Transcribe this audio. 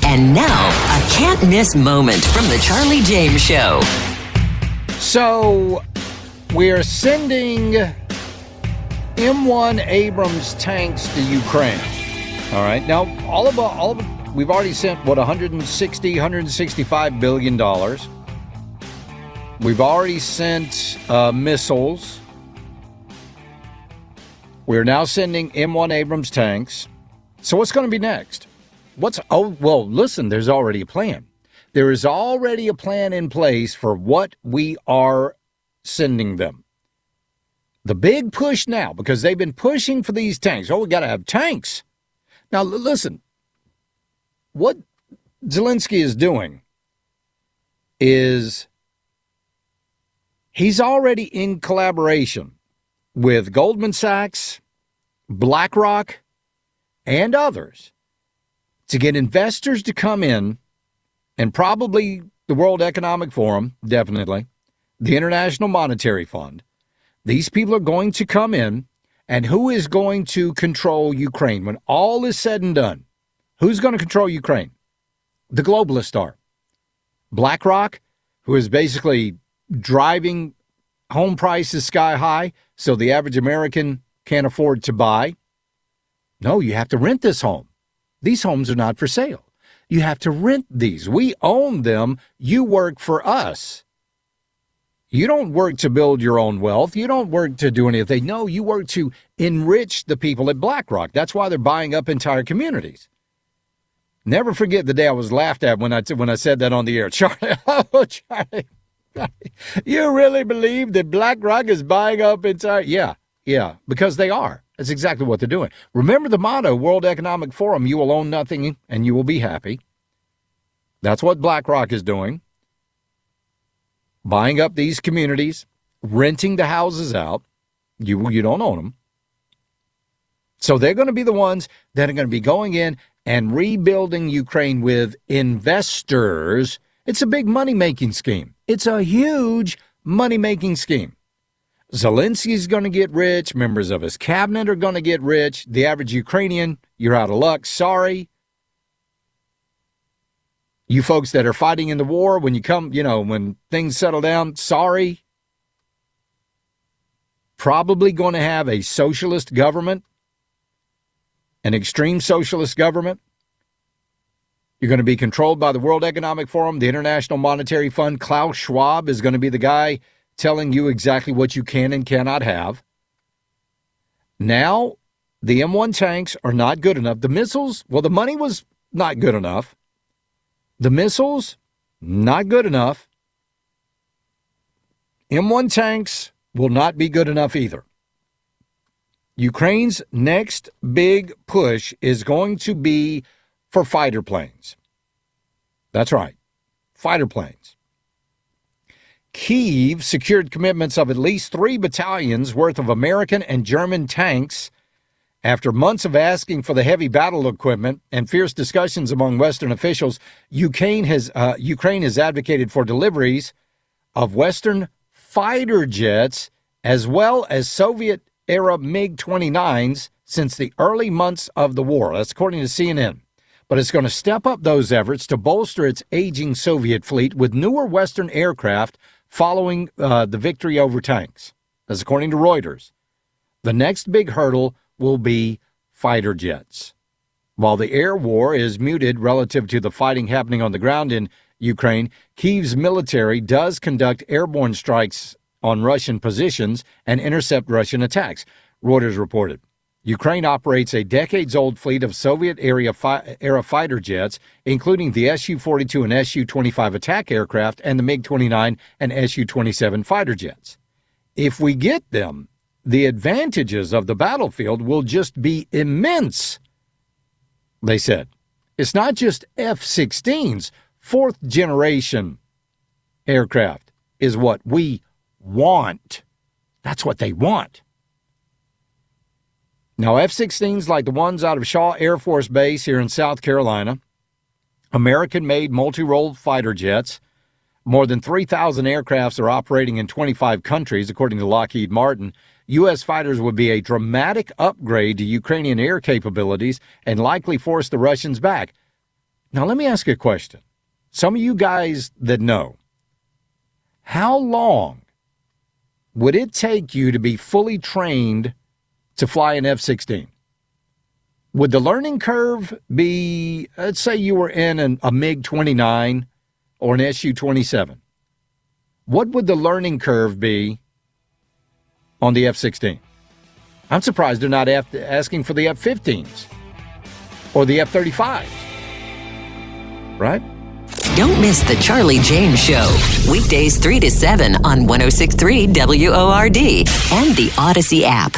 And now, a can't-miss moment from The Charlie James Show. So, we're sending M1 Abrams tanks to Ukraine. All right. Now, all of we've already sent, $165 billion. We've already sent missiles. We're now sending M1 Abrams tanks. So what's going to be next? Listen, there's already a plan. There is already a plan in place for what we are sending them. The big push now, because they've been pushing for these tanks. We got to have tanks. Now, listen, what Zelenskyy is doing is he's already in collaboration with Goldman Sachs, BlackRock, and others to get investors to come in, and probably the World Economic Forum, definitely, the International Monetary Fund. These people are going to come in, and who is going to control Ukraine? When all is said and done, who's going to control Ukraine? The globalists are. BlackRock, who is basically driving home prices sky high so the average American can't afford to buy. No, you have to rent this home. These homes are not for sale. You have to rent these. We own them. You work for us. You don't work to build your own wealth. You don't work to do anything. No, you work to enrich the people at BlackRock. That's why they're buying up entire communities. Never forget the day I was laughed at when I said that on the air. Charlie, Charlie, you really believe that BlackRock is buying up entire? Yeah, because they are. That's exactly what they're doing. Remember the motto, World Economic Forum, you will own nothing and you will be happy. That's what BlackRock is doing. Buying up these communities, renting the houses out. You don't own them. So they're going to be the ones that are going to be going in and rebuilding Ukraine with investors. It's a big money-making scheme. It's a huge money-making scheme. Zelensky's going to get rich. Members of his cabinet are going to get rich. The average Ukrainian, you're out of luck. Sorry. You folks that are fighting in the war, when you come, when things settle down, sorry. Probably going to have a socialist government, an extreme socialist government. You're going to be controlled by the World Economic Forum, the International Monetary Fund. Klaus Schwab is going to be the guy telling you exactly what you can and cannot have. Now, the M1 tanks are not good enough. The missiles, the money was not good enough. The missiles, not good enough. M1 tanks will not be good enough either. Ukraine's next big push is going to be for fighter planes. That's right, fighter planes. Kyiv secured commitments of at least 3 battalions worth of American and German tanks after months of asking for the heavy battle equipment and fierce discussions among Western officials. Ukraine has advocated for deliveries of Western fighter jets as well as Soviet-era MiG-29s since the early months of the war. That's according to CNN. But it's going to step up those efforts to bolster its aging Soviet fleet with newer Western aircraft following the victory over tanks. That's according to Reuters. The next big hurdle will be fighter jets. While the air war is muted relative to the fighting happening on the ground in Ukraine, Kyiv's military does conduct airborne strikes on Russian positions and intercept Russian attacks, Reuters reported. Ukraine operates a decades-old fleet of Soviet-era fighter jets, including the Su-42 and Su-25 attack aircraft and the MiG-29 and Su-27 fighter jets. If we get them, the advantages of the battlefield will just be immense, they said. It's not just F-16s. Fourth-generation aircraft is what we want. That's what they want. Now, F-16s like the ones out of Shaw Air Force Base here in South Carolina, American-made multi-role fighter jets, more than 3,000 aircrafts are operating in 25 countries, according to Lockheed Martin. U.S. fighters would be a dramatic upgrade to Ukrainian air capabilities and likely force the Russians back. Now, let me ask you a question. Some of you guys that know, how long would it take you to be fully trained to fly an F-16? Would the learning curve be, let's say you were in a MiG-29 or an Su-27. What would the learning curve be on the F-16? I'm surprised they're not asking for the F-15s or the F-35s, right? Don't miss the Charlie James Show. Weekdays 3 to 7 on 106.3 WORD and the Odyssey app.